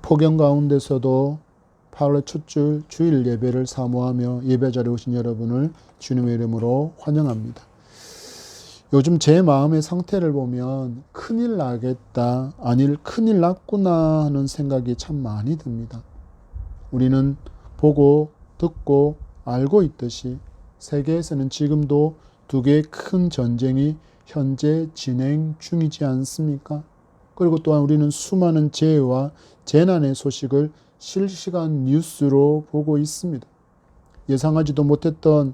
폭염 가운데서도 8월 첫 주 주일 예배를 사모하며 예배 자리에 오신 여러분을 주님의 이름으로 환영합니다. 요즘 제 마음의 상태를 보면 큰일 나겠다, 아닐 큰일 났구나 하는 생각이 참 많이 듭니다. 우리는 보고 듣고 알고 있듯이 세계에서는 지금도 두 개의 큰 전쟁이 현재 진행 중이지 않습니까? 그리고 또한 우리는 수많은 재해와 재난의 소식을 실시간 뉴스로 보고 있습니다. 예상하지도 못했던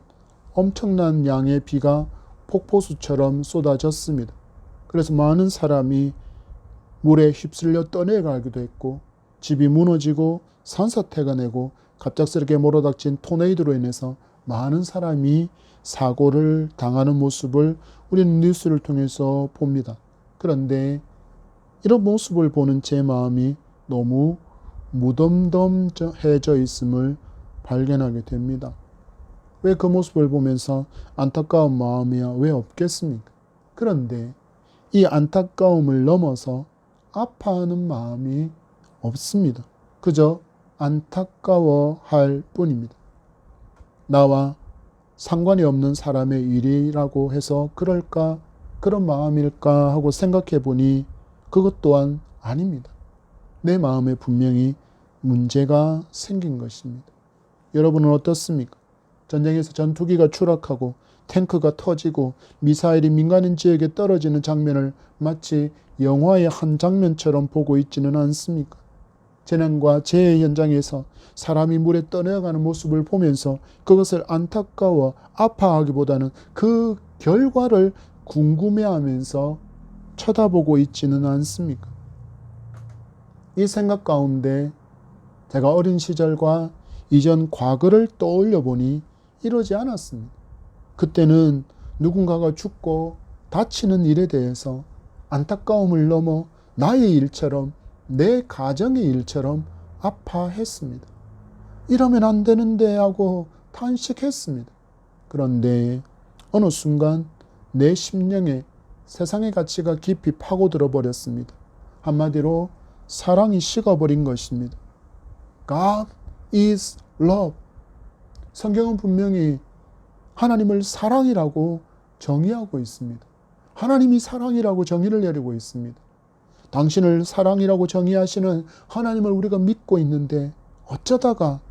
엄청난 양의 비가 폭포수처럼 쏟아졌습니다. 그래서 많은 사람이 물에 휩쓸려 떠내가기도 했고, 집이 무너지고 산사태가 나고 갑작스럽게 몰아닥친 토네이도로 인해서 많은 사람이 사고를 당하는 모습을 우리는 뉴스를 통해서 봅니다. 그런데 이런 모습을 보는 제 마음이 너무 무덤덤해져 있음을 발견하게 됩니다. 왜 그 모습을 보면서 안타까운 마음이야 왜 없겠습니까? 그런데 이 안타까움을 넘어서 아파하는 마음이 없습니다. 그저 안타까워할 뿐입니다. 나와 상관이 없는 사람의 일이라고 해서 그럴까, 그런 마음일까 하고 생각해 보니 그것 또한 아닙니다. 내 마음에 분명히 문제가 생긴 것입니다. 여러분은 어떻습니까? 전쟁에서 전투기가 추락하고 탱크가 터지고 미사일이 민간인 지역에 떨어지는 장면을 마치 영화의 한 장면처럼 보고 있지는 않습니까? 재난과 재해 현장에서 사람이 물에 떠내려가는 모습을 보면서 그것을 안타까워 아파하기보다는 그 결과를 궁금해하면서 쳐다보고 있지는 않습니까? 이 생각 가운데 제가 어린 시절과 이전 과거를 떠올려 보니 이러지 않았습니다. 그때는 누군가가 죽고 다치는 일에 대해서 안타까움을 넘어 나의 일처럼, 내 가정의 일처럼 아파했습니다. 이러면 안 되는데 하고 탄식했습니다. 그런데 어느 순간 내 심령에 세상의 가치가 깊이 파고들어 버렸습니다. 한마디로 사랑이 식어버린 것입니다. God is love. 성경은 분명히 하나님을 사랑이라고 정의하고 있습니다. 하나님이 사랑이라고 정의를 내리고 있습니다. 당신을 사랑이라고 정의하시는 하나님을 우리가 믿고 있는데 어쩌다가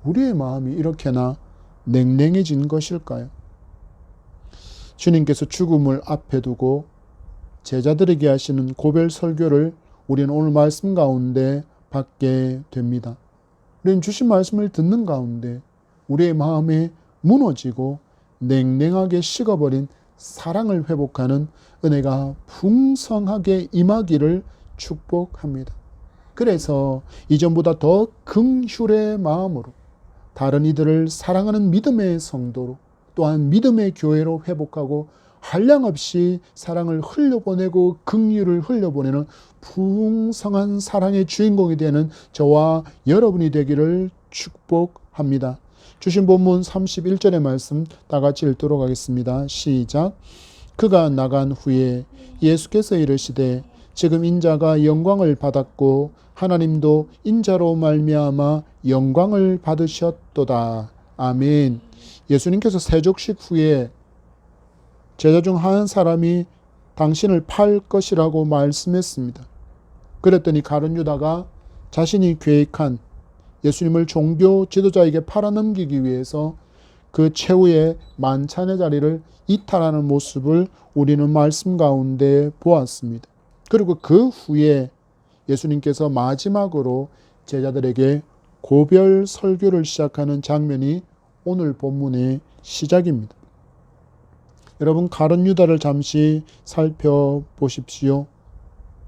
우리의 마음이 이렇게나 냉랭해진 것일까요? 주님께서 죽음을 앞에 두고 제자들에게 하시는 고별 설교를 우리는 오늘 말씀 가운데 받게 됩니다. 우리는 주신 말씀을 듣는 가운데 우리의 마음에 무너지고 냉랭하게 식어버린 사랑을 회복하는 은혜가 풍성하게 임하기를 축복합니다. 그래서 이전보다 더 긍휼의 마음으로 다른 이들을 사랑하는 믿음의 성도로 또한 믿음의 교회로 회복하고 한량없이 사랑을 흘려보내고 긍휼을 흘려보내는 풍성한 사랑의 주인공이 되는 저와 여러분이 되기를 축복합니다. 주신 본문 31절의 말씀 다 같이 읽도록 하겠습니다. 시작. 그가 나간 후에 예수께서 이르시되 지금 인자가 영광을 받았고 하나님도 인자로 말미암아 영광을 받으셨도다. 아멘. 예수님께서 세족식 후에 제자 중 한 사람이 당신을 팔 것이라고 말씀했습니다. 그랬더니 가룟 유다가 자신이 계획한 예수님을 종교 지도자에게 팔아넘기기 위해서 그 최후의 만찬의 자리를 이탈하는 모습을 우리는 말씀 가운데 보았습니다. 그리고 그 후에 예수님께서 마지막으로 제자들에게 고별 설교를 시작하는 장면이 오늘 본문의 시작입니다. 여러분, 가룟 유다를 잠시 살펴보십시오.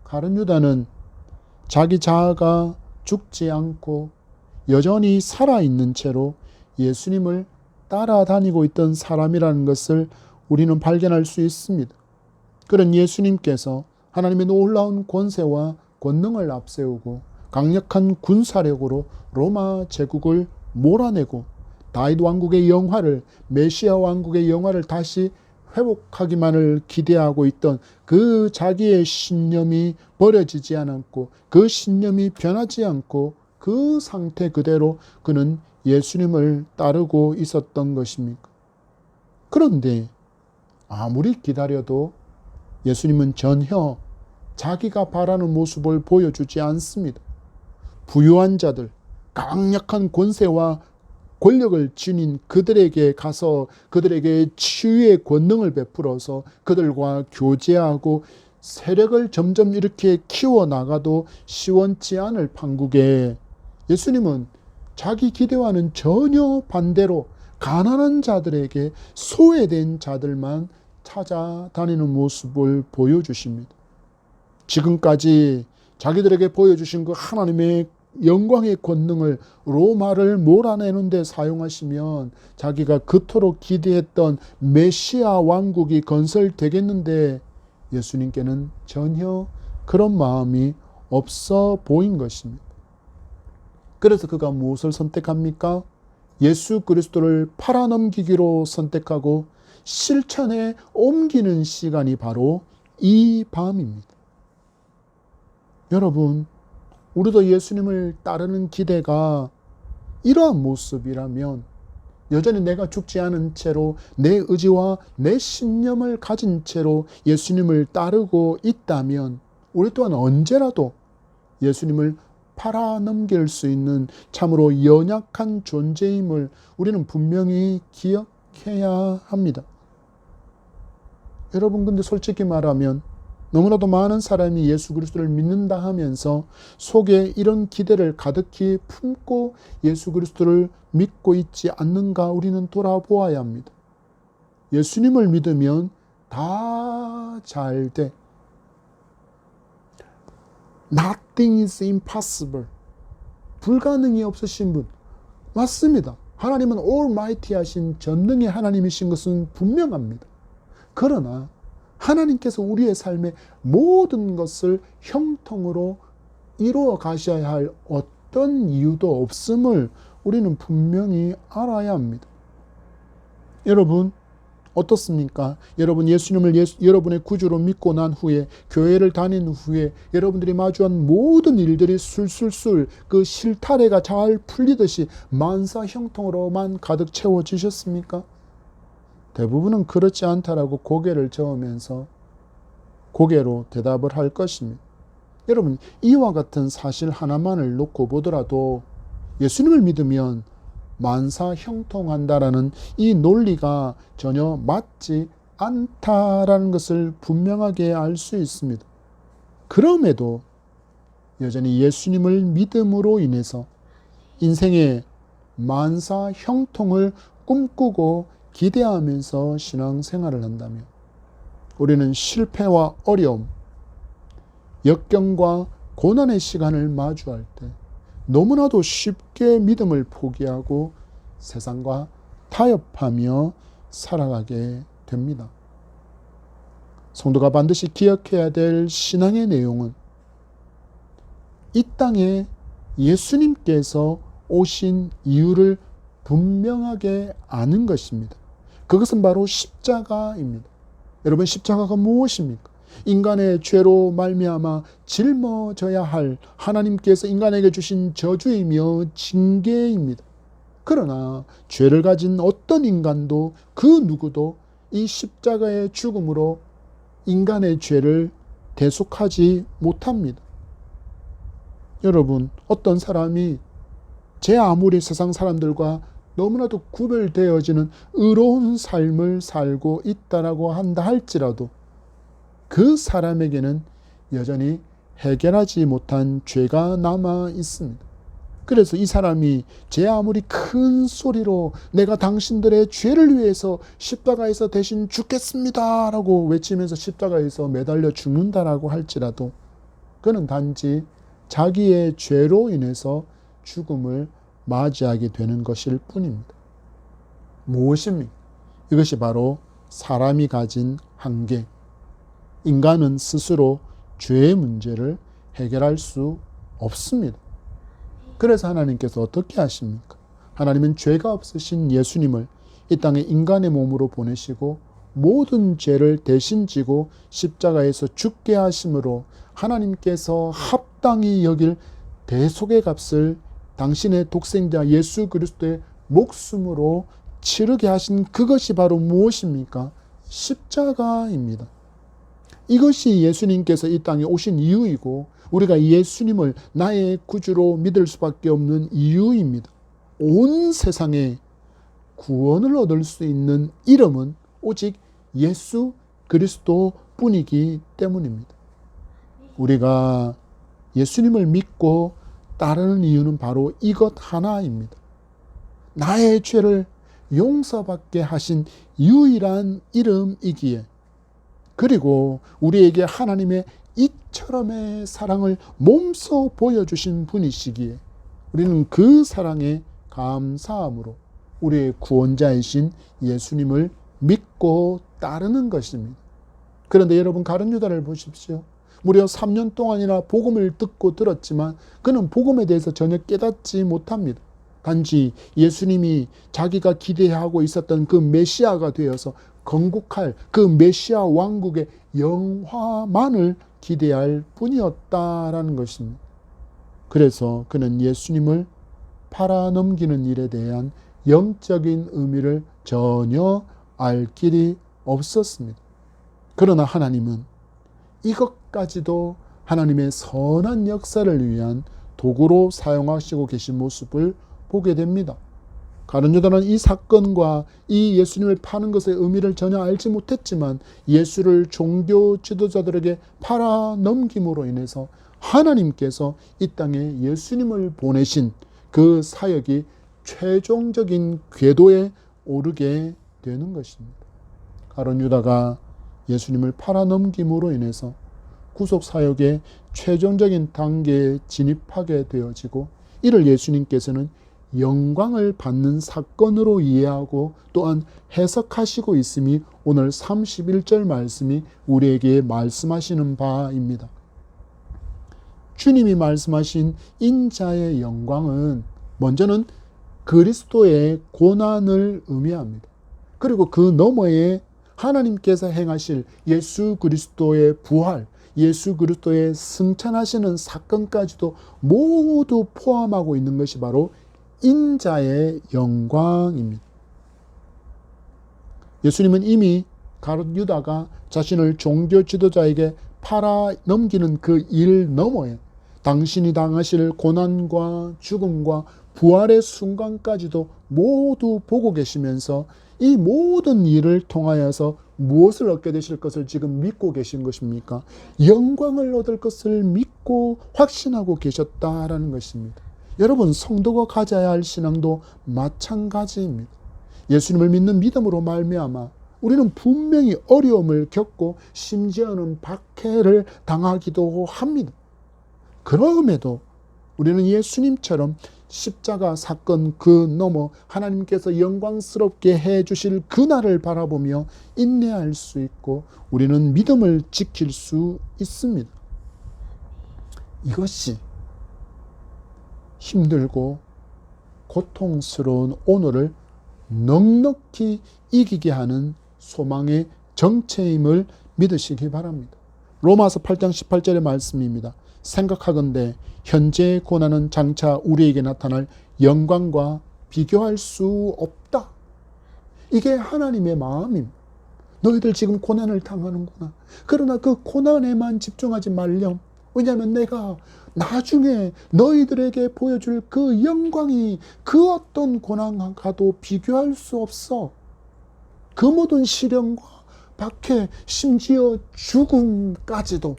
가룟 유다는 자기 자아가 죽지 않고 여전히 살아있는 채로 예수님을 따라다니고 있던 사람이라는 것을 우리는 발견할 수 있습니다. 그런 예수님께서 하나님의 놀라운 권세와 권능을 앞세우고 강력한 군사력으로 로마 제국을 몰아내고 다윗 왕국의 영화를, 메시아 왕국의 영화를 다시 회복하기만을 기대하고 있던 그 자기의 신념이 버려지지 않았고 그 신념이 변하지 않고 그 상태 그대로 그는 예수님을 따르고 있었던 것입니까? 그런데 아무리 기다려도 예수님은 전혀 자기가 바라는 모습을 보여주지 않습니다. 부유한 자들, 강력한 권세와 권력을 지닌 그들에게 가서 그들에게 치유의 권능을 베풀어서 그들과 교제하고 세력을 점점 이렇게 키워나가도 시원치 않을 판국에 예수님은 자기 기대와는 전혀 반대로 가난한 자들에게 소외된 자들만 찾아다니는 모습을 보여주십니다. 지금까지 자기들에게 보여주신 그 하나님의 영광의 권능을 로마를 몰아내는 데 사용하시면 자기가 그토록 기대했던 메시아 왕국이 건설되겠는데 예수님께는 전혀 그런 마음이 없어 보인 것입니다. 그래서 그가 무엇을 선택합니까? 예수 그리스도를 팔아넘기기로 선택하고 실천에 옮기는 시간이 바로 이 밤입니다. 여러분, 우리도 예수님을 따르는 기대가 이러한 모습이라면 여전히 내가 죽지 않은 채로 내 의지와 내 신념을 가진 채로 예수님을 따르고 있다면 우리 또한 언제라도 예수님을 팔아넘길 수 있는 참으로 연약한 존재임을 우리는 분명히 기억해야 합니다. 여러분, 근데 솔직히 말하면 너무나도 많은 사람이 예수 그리스도를 믿는다 하면서 속에 이런 기대를 가득히 품고 예수 그리스도를 믿고 있지 않는가 우리는 돌아보아야 합니다. 예수님을 믿으면 다 잘 돼. Nothing is impossible. 불가능이 없으신 분. 맞습니다. 하나님은 Almighty 하신 전능의 하나님이신 것은 분명합니다. 그러나 하나님께서 우리의 삶의 모든 것을 형통으로 이루어 가셔야 할 어떤 이유도 없음을 우리는 분명히 알아야 합니다. 여러분, 어떻습니까? 여러분 예수님을 여러분의 구주로 믿고 난 후에 교회를 다닌 후에 여러분들이 마주한 모든 일들이 술술술 그 실타래가 잘 풀리듯이 만사 형통으로만 가득 채워지셨습니까? 대부분은 그렇지 않다라고 고개를 저으면서 고개로 대답을 할 것입니다. 여러분, 이와 같은 사실 하나만을 놓고 보더라도 예수님을 믿으면 만사 형통한다라는 이 논리가 전혀 맞지 않다라는 것을 분명하게 알 수 있습니다. 그럼에도 여전히 예수님을 믿음으로 인해서 인생의 만사 형통을 꿈꾸고 기대하면서 신앙생활을 한다면 우리는 실패와 어려움, 역경과 고난의 시간을 마주할 때 너무나도 쉽게 믿음을 포기하고 세상과 타협하며 살아가게 됩니다. 성도가 반드시 기억해야 될 신앙의 내용은 이 땅에 예수님께서 오신 이유를 분명하게 아는 것입니다. 그것은 바로 십자가입니다. 여러분, 십자가가 무엇입니까? 인간의 죄로 말미암아 짊어져야 할 하나님께서 인간에게 주신 저주이며 징계입니다. 그러나 죄를 가진 어떤 인간도 그 누구도 이 십자가의 죽음으로 인간의 죄를 대속하지 못합니다. 여러분, 어떤 사람이 제 아무리 세상 사람들과 너무나도 구별되어지는 의로운 삶을 살고 있다라고 한다 할지라도 그 사람에게는 여전히 해결하지 못한 죄가 남아 있습니다. 그래서 이 사람이 제 아무리 큰 소리로 내가 당신들의 죄를 위해서 십자가에서 대신 죽겠습니다 라고 외치면서 십자가에서 매달려 죽는다라고 할지라도 그는 단지 자기의 죄로 인해서 죽음을 맞이하게 되는 것일 뿐입니다. 무엇입니까? 이것이 바로 사람이 가진 한계. 인간은 스스로 죄의 문제를 해결할 수 없습니다. 그래서 하나님께서 어떻게 하십니까? 하나님은 죄가 없으신 예수님을 이 땅에 인간의 몸으로 보내시고 모든 죄를 대신 지고 십자가에서 죽게 하심으로 하나님께서 합당히 여길 대속의 값을 당신의 독생자 예수 그리스도의 목숨으로 치르게 하신 그것이 바로 무엇입니까? 십자가입니다. 이것이 예수님께서 이 땅에 오신 이유이고 우리가 예수님을 나의 구주로 믿을 수밖에 없는 이유입니다. 온 세상에 구원을 얻을 수 있는 이름은 오직 예수 그리스도 뿐이기 때문입니다. 우리가 예수님을 믿고 따르는 이유는 바로 이것 하나입니다. 나의 죄를 용서받게 하신 유일한 이름이기에, 그리고 우리에게 하나님의 이처럼의 사랑을 몸소 보여주신 분이시기에 우리는 그 사랑에 감사함으로 우리의 구원자이신 예수님을 믿고 따르는 것입니다. 그런데 여러분, 가룟 유다를 보십시오. 무려 3년 동안이나 복음을 듣고 들었지만 그는 복음에 대해서 전혀 깨닫지 못합니다. 단지 예수님이 자기가 기대하고 있었던 그 메시아가 되어서 건국할 그 메시아 왕국의 영화만을 기대할 뿐이었다라는 것입니다. 그래서 그는 예수님을 팔아넘기는 일에 대한 영적인 의미를 전혀 알 길이 없었습니다. 그러나 하나님은 이것까지도 하나님의 선한 역사를 위한 도구로 사용하시고 계신 모습을 보게 됩니다. 가룟 유다는 이 사건과 이 예수님을 파는 것의 의미를 전혀 알지 못했지만 예수를 종교 지도자들에게 팔아넘김으로 인해서 하나님께서 이 땅에 예수님을 보내신 그 사역이 최종적인 궤도에 오르게 되는 것입니다. 가룟 유다가 예수님을 팔아넘김으로 인해서 구속사역의 최종적인 단계에 진입하게 되어지고, 이를 예수님께서는 영광을 받는 사건으로 이해하고 또한 해석하시고 있음이 오늘 31절 말씀이 우리에게 말씀하시는 바입니다. 주님이 말씀하신 인자의 영광은 먼저는 그리스도의 고난을 의미합니다. 그리고 그 너머에 하나님께서 행하실 예수 그리스도의 부활, 예수 그리스도의 승천하시는 사건까지도 모두 포함하고 있는 것이 바로 인자의 영광입니다. 예수님은 이미 가룟 유다가 자신을 종교 지도자에게 팔아 넘기는 그 일 너머에 당신이 당하실 고난과 죽음과 부활의 순간까지도 모두 보고 계시면서 이 모든 일을 통하여서 무엇을 얻게 되실 것을 지금 믿고 계신 것입니까? 영광을 얻을 것을 믿고 확신하고 계셨다라는 것입니다. 여러분, 성도가 가져야 할 신앙도 마찬가지입니다. 예수님을 믿는 믿음으로 말미암아 우리는 분명히 어려움을 겪고 심지어는 박해를 당하기도 합니다. 그럼에도 우리는 예수님처럼 십자가 사건 그 너머 하나님께서 영광스럽게 해주실 그날을 바라보며 인내할 수 있고 우리는 믿음을 지킬 수 있습니다. 이것이 힘들고 고통스러운 오늘을 넉넉히 이기게 하는 소망의 정체임을 믿으시기 바랍니다. 로마서 8장 18절의 말씀입니다. 생각하건대 현재의 고난은 장차 우리에게 나타날 영광과 비교할 수 없다. 이게 하나님의 마음입니다. 너희들 지금 고난을 당하는구나. 그러나 그 고난에만 집중하지 말렴. 왜냐하면 내가 나중에 너희들에게 보여줄 그 영광이 그 어떤 고난과도 비교할 수 없어. 그 모든 시련과 박해, 심지어 죽음까지도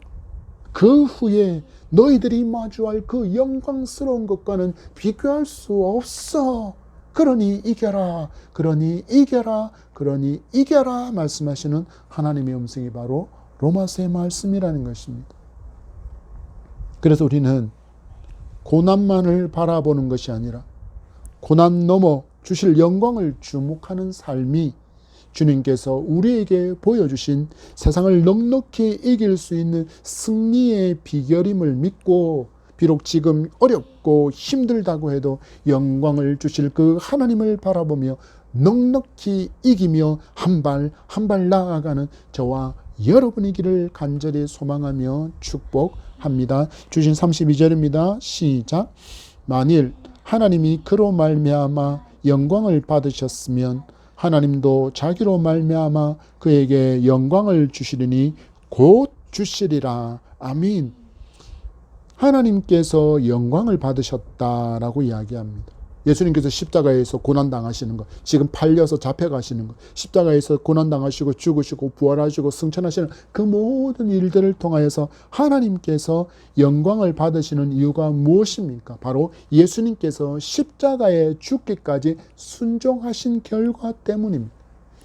그 후에 너희들이 마주할 그 영광스러운 것과는 비교할 수 없어. 그러니 이겨라, 그러니 이겨라, 그러니 이겨라 말씀하시는 하나님의 음성이 바로 로마서의 말씀이라는 것입니다. 그래서 우리는 고난만을 바라보는 것이 아니라 고난 넘어 주실 영광을 주목하는 삶이 주님께서 우리에게 보여주신 세상을 넉넉히 이길 수 있는 승리의 비결임을 믿고, 비록 지금 어렵고 힘들다고 해도 영광을 주실 그 하나님을 바라보며 넉넉히 이기며 한 발 한 발 나아가는 저와 여러분이기를 간절히 소망하며 축복합니다. 주신 32절입니다. 시작. 만일 하나님이 그로 말미암아 영광을 받으셨으면 하나님도 자기로 말미암아 그에게 영광을 주시리니 곧 주시리라. 아멘. 하나님께서 영광을 받으셨다라고 이야기합니다. 예수님께서 십자가에서 고난당하시는 것, 지금 팔려서 잡혀가시는 것, 십자가에서 고난당하시고 죽으시고 부활하시고 승천하시는 그 모든 일들을 통하여서 하나님께서 영광을 받으시는 이유가 무엇입니까? 바로 예수님께서 십자가에 죽기까지 순종하신 결과 때문입니다.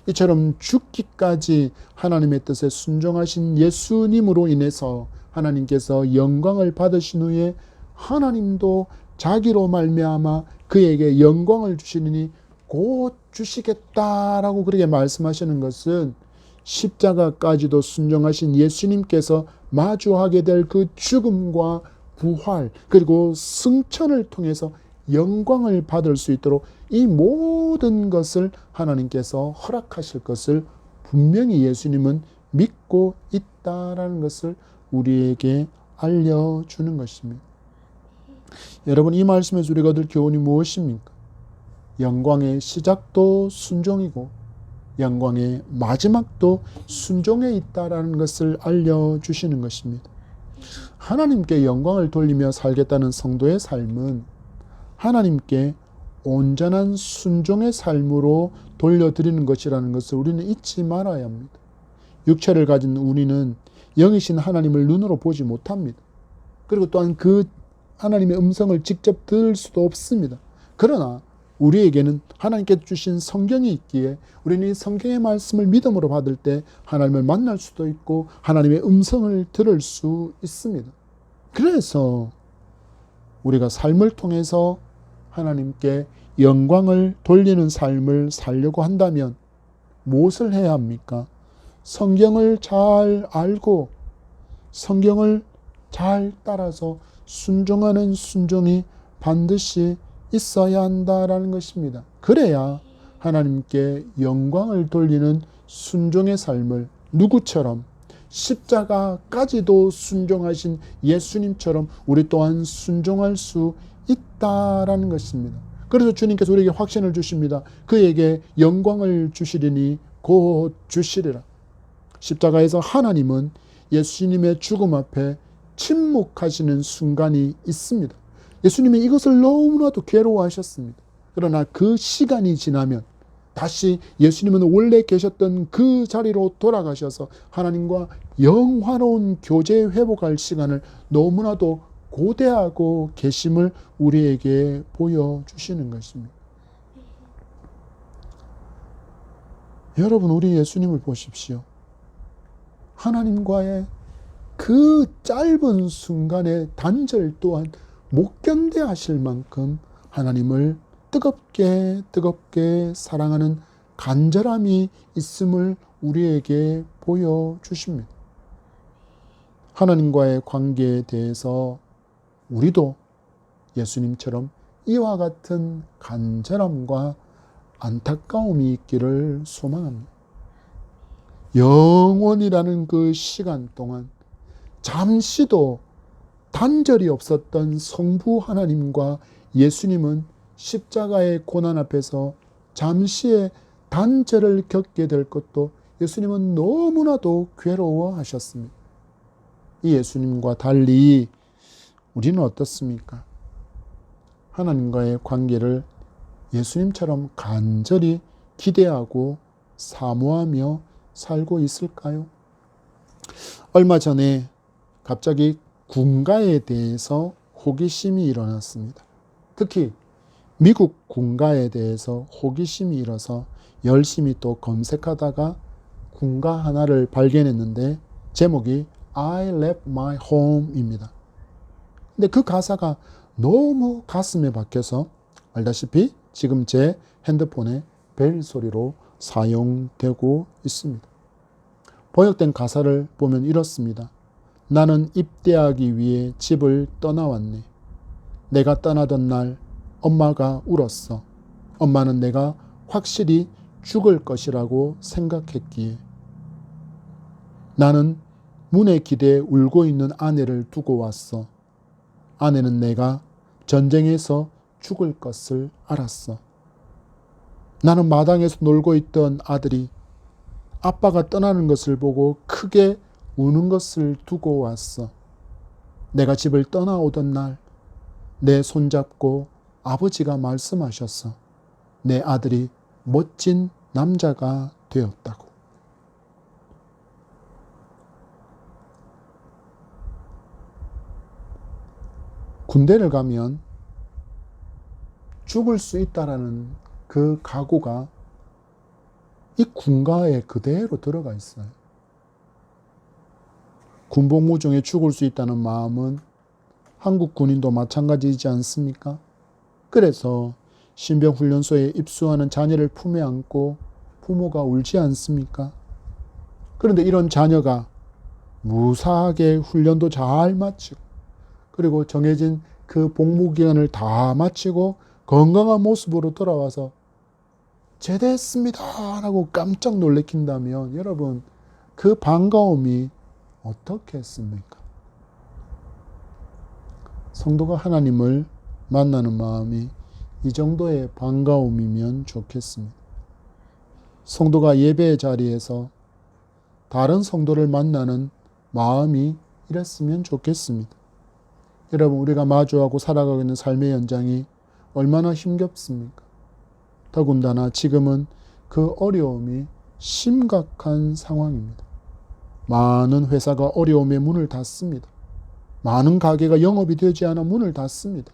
이처럼 죽기까지 하나님의 뜻에 순종하신 예수님으로 인해서 하나님께서 영광을 받으신 후에 하나님도 자기로 말미암아 그에게 영광을 주시느니 곧 주시겠다라고 그렇게 말씀하시는 것은 십자가까지도 순종하신 예수님께서 마주하게 될 그 죽음과 부활 그리고 승천을 통해서 영광을 받을 수 있도록 이 모든 것을 하나님께서 허락하실 것을 분명히 예수님은 믿고 있다라는 것을 우리에게 알려주는 것입니다. 여러분, 이 말씀에서 우리가 얻을 교훈이 무엇입니까? 영광의 시작도 순종이고 영광의 마지막도 순종에 있다라는 것을 알려주시는 것입니다. 하나님께 영광을 돌리며 살겠다는 성도의 삶은 하나님께 온전한 순종의 삶으로 돌려드리는 것이라는 것을 우리는 잊지 말아야 합니다. 육체를 가진 우리는 영이신 하나님을 눈으로 보지 못합니다. 그리고 또한 그 하나님의 음성을 직접 들을 수도 없습니다. 그러나 우리에게는 하나님께 주신 성경이 있기에 우리는 이 성경의 말씀을 믿음으로 받을 때 하나님을 만날 수도 있고 하나님의 음성을 들을 수 있습니다. 그래서 우리가 삶을 통해서 하나님께 영광을 돌리는 삶을 살려고 한다면 무엇을 해야 합니까? 성경을 잘 알고 성경을 잘 따라서 순종하는 순종이 반드시 있어야 한다라는 것입니다. 그래야 하나님께 영광을 돌리는 순종의 삶을 누구처럼 십자가까지도 순종하신 예수님처럼 우리 또한 순종할 수 있다라는 것입니다. 그래서 주님께서 우리에게 확신을 주십니다. 그에게 영광을 주시리니 곧 주시리라. 십자가에서 하나님은 예수님의 죽음 앞에 침묵하시는 순간이 있습니다. 예수님이 이것을 너무나도 괴로워하셨습니다. 그러나 그 시간이 지나면 다시 예수님은 원래 계셨던 그 자리로 돌아가셔서 하나님과 영화로운 교제 회복할 시간을 너무나도 고대하고 계심을 우리에게 보여주시는 것입니다. 여러분, 우리 예수님을 보십시오. 하나님과의 그 짧은 순간의 단절 또한 못 견뎌하실 만큼 하나님을 뜨겁게 사랑하는 간절함이 있음을 우리에게 보여주십니다. 하나님과의 관계에 대해서 우리도 예수님처럼 이와 같은 간절함과 안타까움이 있기를 소망합니다. 영원이라는 그 시간 동안 잠시도 단절이 없었던 성부 하나님과 예수님은 십자가의 고난 앞에서 잠시의 단절을 겪게 될 것도 예수님은 너무나도 괴로워하셨습니다. 이 예수님과 달리 우리는 어떻습니까? 하나님과의 관계를 예수님처럼 간절히 기대하고 사모하며 살고 있을까요? 얼마 전에 갑자기 군가에 대해서 호기심이 일어났습니다. 특히 미국 군가에 대해서 호기심이 일어서 열심히 또 검색하다가 군가 하나를 발견했는데 제목이 I left my home입니다. 근데 그 가사가 너무 가슴에 박혀서 알다시피 지금 제 핸드폰에 벨 소리로 사용되고 있습니다. 번역된 가사를 보면 이렇습니다. 나는 입대하기 위해 집을 떠나왔네. 내가 떠나던 날 엄마가 울었어. 엄마는 내가 확실히 죽을 것이라고 생각했기에 나는 문에 기대에 울고 있는 아내를 두고 왔어. 아내는 내가 전쟁에서 죽을 것을 알았어. 나는 마당에서 놀고 있던 아들이 아빠가 떠나는 것을 보고 크게 우는 것을 두고 왔어. 내가 집을 떠나오던 날 내 손잡고 아버지가 말씀하셨어. 내 아들이 멋진 남자가 되었다고. 군대를 가면 죽을 수 있다라는 그 각오가 이 군가에 그대로 들어가 있어요. 군복무 중에 죽을 수 있다는 마음은 한국 군인도 마찬가지이지 않습니까? 그래서 신병훈련소에 입소하는 자녀를 품에 안고 부모가 울지 않습니까? 그런데 이런 자녀가 무사하게 훈련도 잘 마치고 그리고 정해진 그 복무 기간을 다 마치고 건강한 모습으로 돌아와서 제대했습니다 라고 깜짝 놀래킨다면 여러분 그 반가움이 어떻겠습니까? 성도가 하나님을 만나는 마음이 이 정도의 반가움이면 좋겠습니다. 성도가 예배의 자리에서 다른 성도를 만나는 마음이 이랬으면 좋겠습니다. 여러분 우리가 마주하고 살아가고 있는 삶의 현장이 얼마나 힘겹습니까? 더군다나 지금은 그 어려움이 심각한 상황입니다. 많은 회사가 어려움에 문을 닫습니다. 많은 가게가 영업이 되지 않아 문을 닫습니다.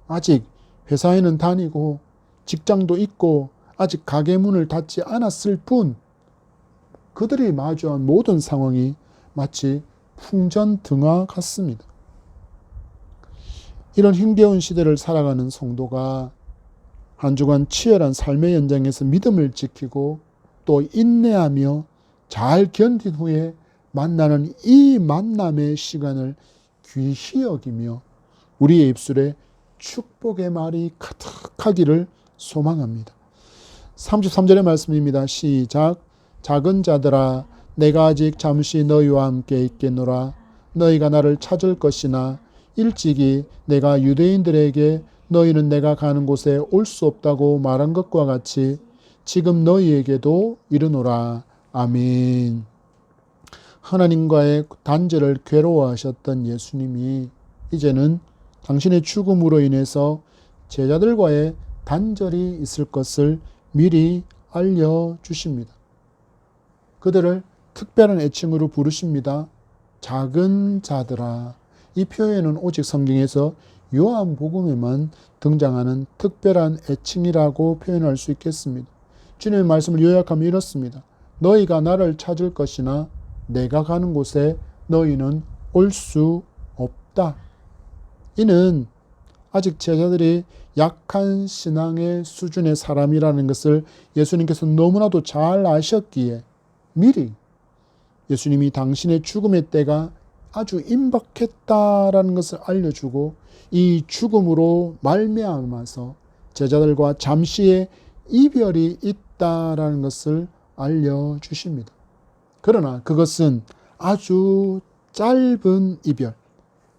아직 회사에는 다니고 직장도 있고 아직 가게 문을 닫지 않았을 뿐 그들이 마주한 모든 상황이 마치 풍전등화 같습니다. 이런 힘겨운 시대를 살아가는 성도가 한 주간 치열한 삶의 현장에서 믿음을 지키고 또 인내하며 잘 견딘 후에 만나는 이 만남의 시간을 귀히 여기며 우리의 입술에 축복의 말이 가득하기를 소망합니다. 33절의 말씀입니다. 시작. 작은 자들아 내가 아직 잠시 너희와 함께 있겠노라. 너희가 나를 찾을 것이나 일찍이 내가 유대인들에게 너희는 내가 가는 곳에 올 수 없다고 말한 것과 같이 지금 너희에게도 이르노라. 아멘. 하나님과의 단절을 괴로워하셨던 예수님이 이제는 당신의 죽음으로 인해서 제자들과의 단절이 있을 것을 미리 알려주십니다. 그들을 특별한 애칭으로 부르십니다. 작은 자들아. 이 표현은 오직 성경에서 요한복음에만 등장하는 특별한 애칭이라고 표현할 수 있겠습니다. 주님의 말씀을 요약하면 이렇습니다. 너희가 나를 찾을 것이나 내가 가는 곳에 너희는 올 수 없다. 이는 아직 제자들이 약한 신앙의 수준의 사람이라는 것을 예수님께서 너무나도 잘 아셨기에 미리 예수님이 당신의 죽음의 때가 아주 임박했다라는 것을 알려주고 이 죽음으로 말미암아서 제자들과 잠시의 이별이 있다라는 것을 알려주십니다. 그러나 그것은 아주 짧은 이별,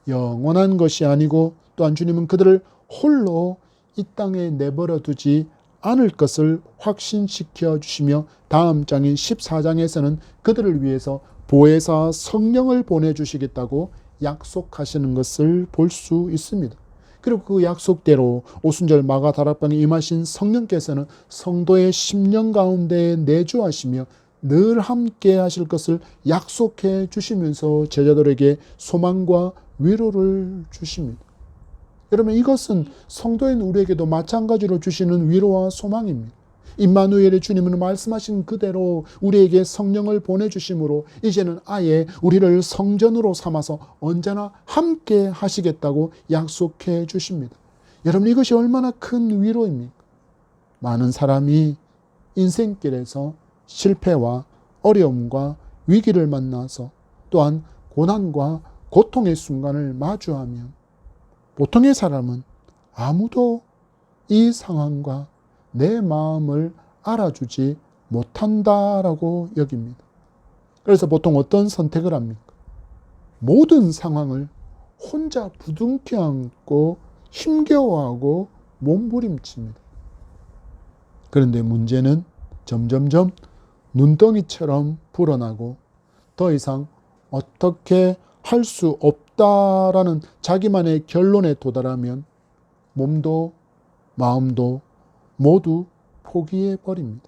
영원한 것이 아니고 또한 주님은 그들을 홀로 이 땅에 내버려 두지 않을 것을 확신시켜 주시며 다음 장인 14장에서는 그들을 위해서 보혜사 성령을 보내주시겠다고 약속하시는 것을 볼 수 있습니다. 그리고 그 약속대로 오순절 마가 다락방에 임하신 성령께서는 성도의 심령 가운데 내주하시며 늘 함께 하실 것을 약속해 주시면서 제자들에게 소망과 위로를 주십니다. 여러분 이것은 성도인 우리에게도 마찬가지로 주시는 위로와 소망입니다. 임마누엘의 주님은 말씀하신 그대로 우리에게 성령을 보내주심으로 이제는 아예 우리를 성전으로 삼아서 언제나 함께 하시겠다고 약속해 주십니다. 여러분 이것이 얼마나 큰 위로입니까? 많은 사람이 인생길에서 실패와 어려움과 위기를 만나서 또한 고난과 고통의 순간을 마주하면 보통의 사람은 아무도 이 상황과 내 마음을 알아주지 못한다라고 여깁니다. 그래서 보통 어떤 선택을 합니까? 모든 상황을 혼자 부둥켜 안고 힘겨워하고 몸부림칩니다. 그런데 문제는 점점점 눈덩이처럼 불어나고 더 이상 어떻게 할 수 없다라는 자기만의 결론에 도달하면 몸도 마음도 모두 포기해 버립니다.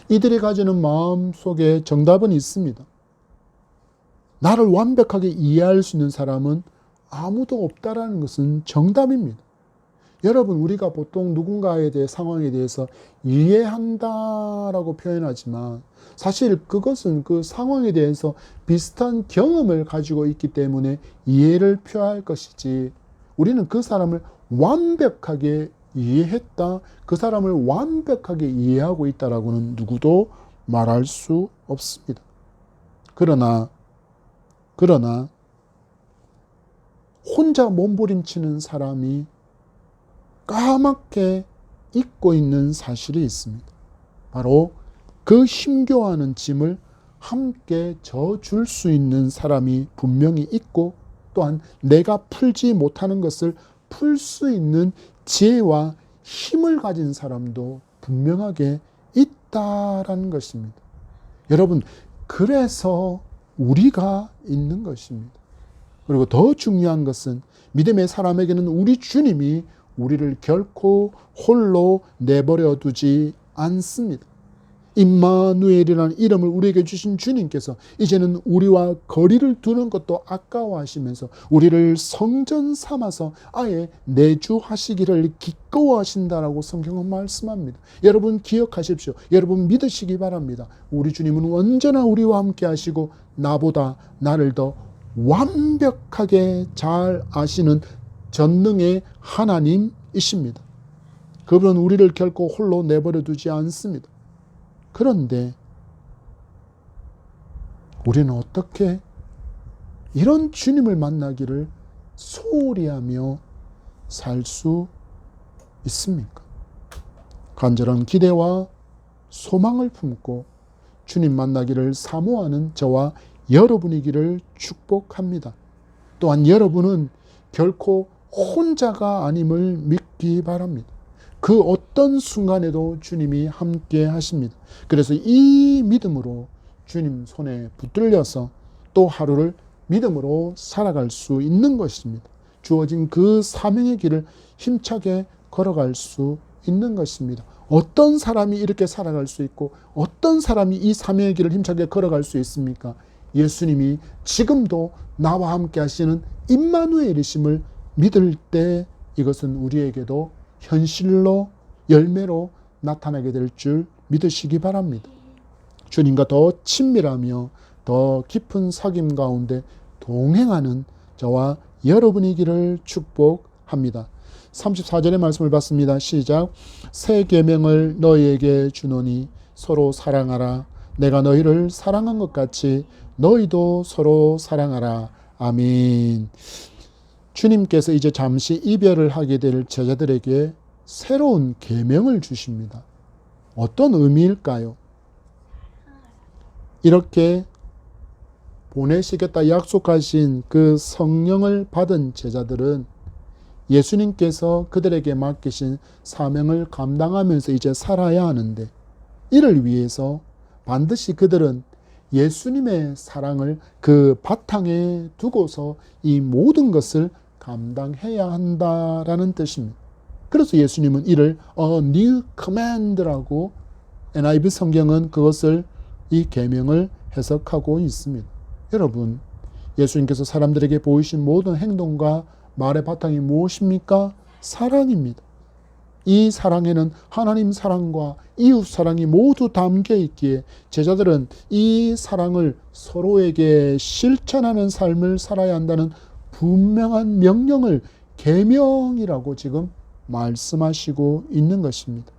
이들이 가지는 마음 속에 정답은 있습니다. 나를 완벽하게 이해할 수 있는 사람은 아무도 없다라는 것은 정답입니다. 여러분, 우리가 보통 누군가에 대해 상황에 대해서 이해한다라고 표현하지만 사실 그것은 그 상황에 대해서 비슷한 경험을 가지고 있기 때문에 이해를 표할 것이지, 우리는 그 사람을 완벽하게 이해했다, 그 사람을 완벽하게 이해하고 있다라고는 누구도 말할 수 없습니다. 그러나 혼자 몸부림치는 사람이 까맣게 잊고 있는 사실이 있습니다. 바로 그 힘겨워하는 짐을 함께 져줄 수 있는 사람이 분명히 있고, 또한 내가 풀지 못하는 것을 풀 수 있는 지혜와 힘을 가진 사람도 분명하게 있다라는 것입니다. 여러분, 그래서 우리가 있는 것입니다. 그리고 더 중요한 것은 믿음의 사람에게는 우리 주님이 우리를 결코 홀로 내버려 두지 않습니다. 임마누엘이라는 이름을 우리에게 주신 주님께서 이제는 우리와 거리를 두는 것도 아까워하시면서 우리를 성전 삼아서 아예 내주하시기를 기꺼워하신다라고 성경은 말씀합니다. 여러분 기억하십시오. 여러분 믿으시기 바랍니다. 우리 주님은 언제나 우리와 함께 하시고 나보다 나를 더 완벽하게 잘 아시는 전능의 하나님이십니다. 그분은 우리를 결코 홀로 내버려 두지 않습니다. 그런데 우리는 어떻게 이런 주님을 만나기를 소홀히 하며 살 수 있습니까? 간절한 기대와 소망을 품고 주님 만나기를 사모하는 저와 여러분이기를 축복합니다. 또한 여러분은 결코 혼자가 아님을 믿기 바랍니다. 그 어떤 순간에도 주님이 함께 하십니다. 그래서 이 믿음으로 주님 손에 붙들려서 또 하루를 믿음으로 살아갈 수 있는 것입니다. 주어진 그 사명의 길을 힘차게 걸어갈 수 있는 것입니다. 어떤 사람이 이렇게 살아갈 수 있고 어떤 사람이 이 사명의 길을 힘차게 걸어갈 수 있습니까? 예수님이 지금도 나와 함께 하시는 임마누엘이심을 믿을 때 이것은 우리에게도 현실로 열매로 나타나게 될 줄 믿으시기 바랍니다. 주님과 더 친밀하며 더 깊은 사귐 가운데 동행하는 저와 여러분이기를 축복합니다. 34절의 말씀을 봤습니다. 시작. 새 계명을 너희에게 주노니 서로 사랑하라. 내가 너희를 사랑한 것 같이 너희도 서로 사랑하라. 아멘. 주님께서 이제 잠시 이별을 하게 될 제자들에게 새로운 계명을 주십니다. 어떤 의미일까요? 이렇게 보내시겠다 약속하신 그 성령을 받은 제자들은 예수님께서 그들에게 맡기신 사명을 감당하면서 이제 살아야 하는데, 이를 위해서 반드시 그들은 예수님의 사랑을 그 바탕에 두고서 이 모든 것을 감당해야 한다라는 뜻입니다. 그래서 예수님은 이를 A New Command라고 NIV 성경은 그것을 이 계명을 해석하고 있습니다. 여러분, 예수님께서 사람들에게 보이신 모든 행동과 말의 바탕이 무엇입니까? 사랑입니다. 이 사랑에는 하나님 사랑과 이웃 사랑이 모두 담겨 있기에 제자들은 이 사랑을 서로에게 실천하는 삶을 살아야 한다는 분명한 명령을 계명이라고 지금 말씀하시고 있는 것입니다.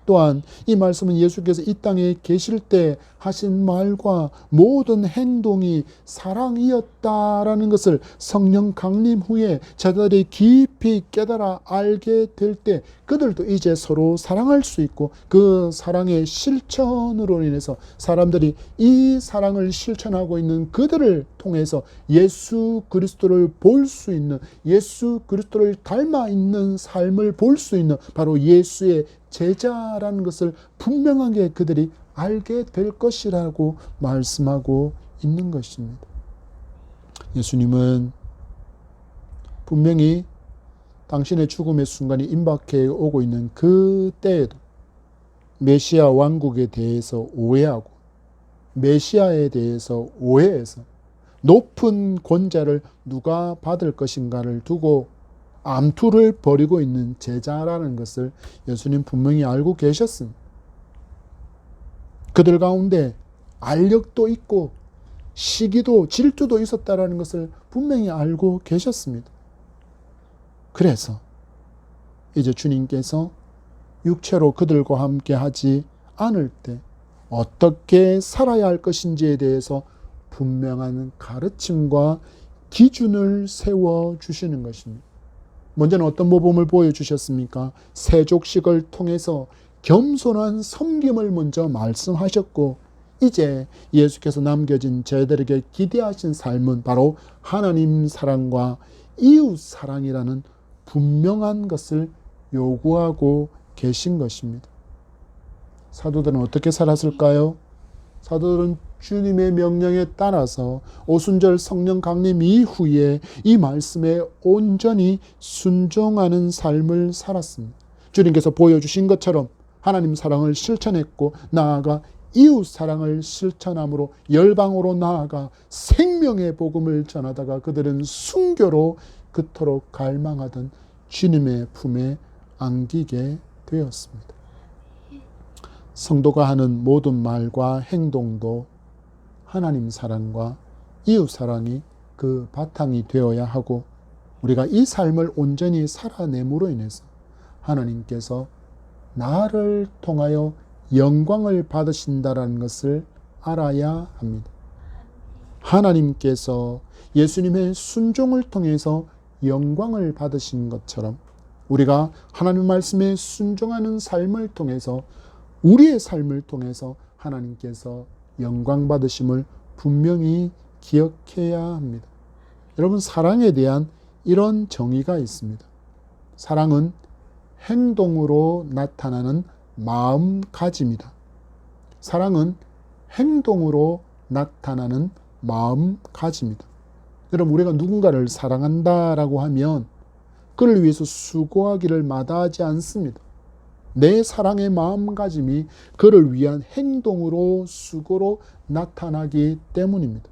또한 이 말씀은 예수께서 이 땅에 계실 때 하신 말과 모든 행동이 사랑이었다라는 것을 성령 강림 후에 제자들이 깊이 깨달아 알게 될 때 그들도 이제 서로 사랑할 수 있고 그 사랑의 실천으로 인해서 사람들이 이 사랑을 실천하고 있는 그들을 통해서 예수 그리스도를 볼 수 있는, 예수 그리스도를 닮아 있는 삶을 볼 수 있는 바로 예수의 제자라는 것을 분명하게 그들이 알게 될 것이라고 말씀하고 있는 것입니다. 예수님은 분명히 당신의 죽음의 순간이 임박해 오고 있는 그 때에도 메시아 왕국에 대해서 오해하고 메시아에 대해서 오해해서 높은 권자를 누가 받을 것인가를 두고 암투를 벌이고 있는 제자라는 것을 예수님 분명히 알고 계셨습니다. 그들 가운데 알력도 있고 시기도 질투도 있었다라는 것을 분명히 알고 계셨습니다. 그래서 이제 주님께서 육체로 그들과 함께 하지 않을 때 어떻게 살아야 할 것인지에 대해서 분명한 가르침과 기준을 세워주시는 것입니다. 먼저는 어떤 모범을 보여주셨습니까? 세족식을 통해서 겸손한 섬김을 먼저 말씀하셨고 이제 예수께서 남겨진 저희들에게 기대하신 삶은 바로 하나님 사랑과 이웃 사랑이라는 분명한 것을 요구하고 계신 것입니다. 사도들은 어떻게 살았을까요? 사도들은 주님의 명령에 따라서 오순절 성령 강림 이후에 이 말씀에 온전히 순종하는 삶을 살았습니다. 주님께서 보여주신 것처럼 하나님 사랑을 실천했고 나아가 이웃 사랑을 실천함으로 열방으로 나아가 생명의 복음을 전하다가 그들은 순교로 그토록 갈망하던 주님의 품에 안기게 되었습니다. 성도가 하는 모든 말과 행동도 하나님 사랑과 이웃 사랑이 그 바탕이 되어야 하고 우리가 이 삶을 온전히 살아냄으로 인해서 하나님께서 나를 통하여 영광을 받으신다라는 것을 알아야 합니다. 하나님께서 예수님의 순종을 통해서 영광을 받으신 것처럼 우리가 하나님 말씀에 순종하는 삶을 통해서 우리의 삶을 통해서 하나님께서 영광 받으심을 분명히 기억해야 합니다. 여러분, 사랑에 대한 이런 정의가 있습니다. 사랑은 행동으로 나타나는 마음가짐이다. 사랑은 행동으로 나타나는 마음가짐이다. 여러분, 우리가 누군가를 사랑한다라고 하면 그를 위해서 수고하기를 마다하지 않습니다. 내 사랑의 마음가짐이 그를 위한 행동으로 수고로 나타나기 때문입니다.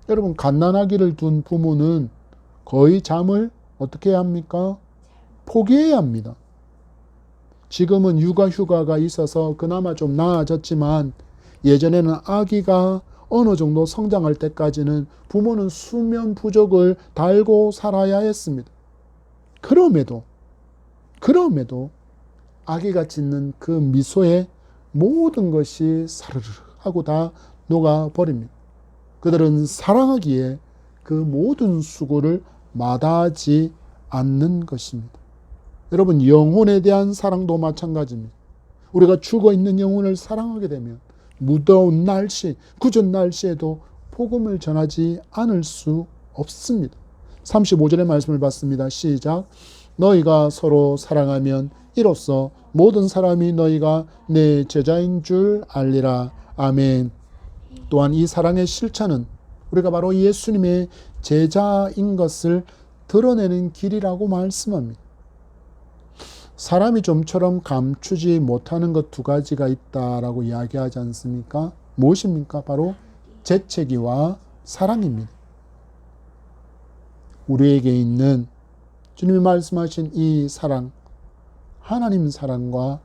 여러분, 갓난아기를 둔 부모는 거의 잠을 어떻게 해야 합니까? 포기해야 합니다. 지금은 육아휴가가 있어서 그나마 좀 나아졌지만 예전에는 아기가 어느 정도 성장할 때까지는 부모는 수면 부족을 달고 살아야 했습니다. 그럼에도 아기가 짓는 그 미소에 모든 것이 사르르 하고 다 녹아버립니다. 그들은 사랑하기에 그 모든 수고를 마다하지 않는 것입니다. 여러분, 영혼에 대한 사랑도 마찬가지입니다. 우리가 죽어있는 영혼을 사랑하게 되면 무더운 날씨, 굳은 날씨에도 복음을 전하지 않을 수 없습니다. 35절의 말씀을 봤습니다. 시작. 너희가 서로 사랑하면 이로써 모든 사람이 너희가 내 제자인 줄 알리라. 아멘. 또한 이 사랑의 실천은 우리가 바로 예수님의 제자인 것을 드러내는 길이라고 말씀합니다. 사람이 좀처럼 감추지 못하는 것 두 가지가 있다라고 이야기하지 않습니까? 무엇입니까? 바로 재채기와 사랑입니다. 우리에게 있는 주님이 말씀하신 이 사랑, 하나님 사랑과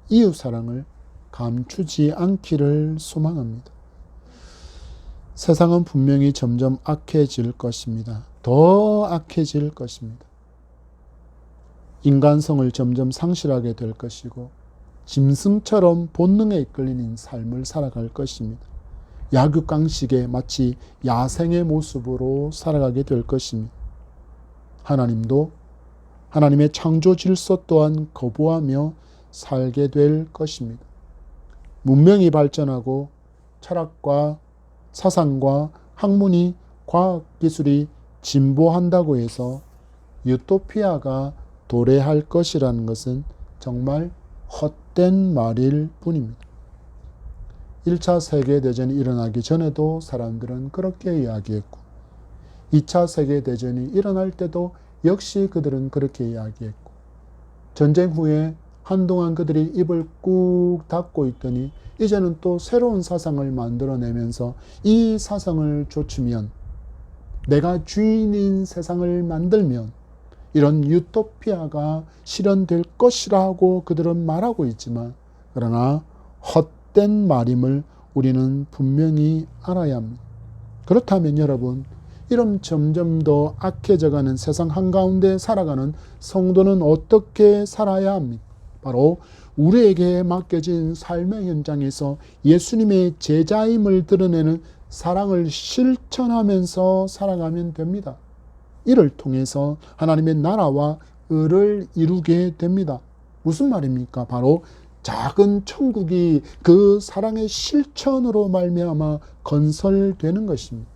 이웃 사랑을 감추지 않기를 소망합니다. 세상은 분명히 점점 악해질 것입니다. 더 악해질 것입니다. 인간성을 점점 상실하게 될 것이고 짐승처럼 본능에 이끌리는 삶을 살아갈 것입니다. 약육강식에 마치 야생의 모습으로 살아가게 될 것입니다. 하나님도 하나님의 창조 질서 또한 거부하며 살게 될 것입니다. 문명이 발전하고 철학과 사상과 학문이 과학기술이 진보한다고 해서 유토피아가 도래할 것이라는 것은 정말 헛된 말일 뿐입니다. 1차 세계대전이 일어나기 전에도 사람들은 그렇게 이야기했고 2차 세계대전이 일어날 때도 역시 그들은 그렇게 이야기했고 전쟁 후에 한동안 그들이 입을 꾹 닫고 있더니 이제는 또 새로운 사상을 만들어내면서 이 사상을 좇으면 내가 주인인 세상을 만들면 이런 유토피아가 실현될 것이라고 그들은 말하고 있지만 그러나 헛된 말임을 우리는 분명히 알아야 합니다. 그렇다면 여러분 이런 점점 더 악해져가는 세상 한가운데 살아가는 성도는 어떻게 살아야 합니까? 바로 우리에게 맡겨진 삶의 현장에서 예수님의 제자임을 드러내는 사랑을 실천하면서 살아가면 됩니다. 이를 통해서 하나님의 나라와 의를 이루게 됩니다. 무슨 말입니까? 바로 작은 천국이 그 사랑의 실천으로 말미암아 건설되는 것입니다.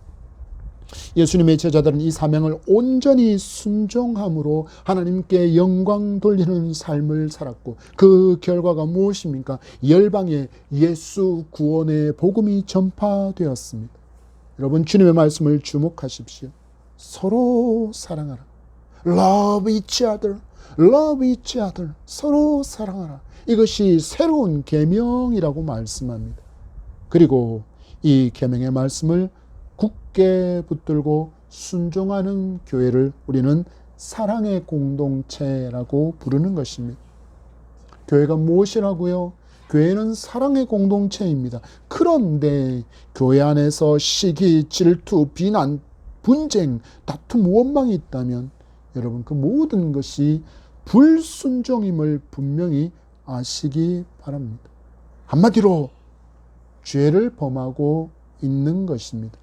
예수님의 제자들은 이 사명을 온전히 순종함으로 하나님께 영광 돌리는 삶을 살았고 그 결과가 무엇입니까? 열방에 예수 구원의 복음이 전파되었습니다. 여러분 주님의 말씀을 주목하십시오. 서로 사랑하라. Love each other. Love each other. 서로 사랑하라. 이것이 새로운 계명이라고 말씀합니다. 그리고 이 계명의 말씀을 굳게 붙들고 순종하는 교회를 우리는 사랑의 공동체라고 부르는 것입니다. 교회가 무엇이라고요? 교회는 사랑의 공동체입니다. 그런데 교회 안에서 시기, 질투, 비난, 분쟁, 다툼, 원망이 있다면 여러분 그 모든 것이 불순종임을 분명히 아시기 바랍니다. 한마디로 죄를 범하고 있는 것입니다.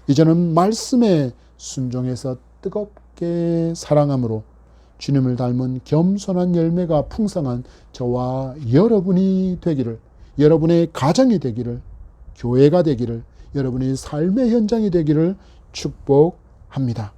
이제는 말씀에 순종해서 뜨겁게 사랑함으로 주님을 닮은 겸손한 열매가 풍성한 저와 여러분이 되기를, 여러분의 가정이 되기를, 교회가 되기를, 여러분의 삶의 현장이 되기를 축복합니다.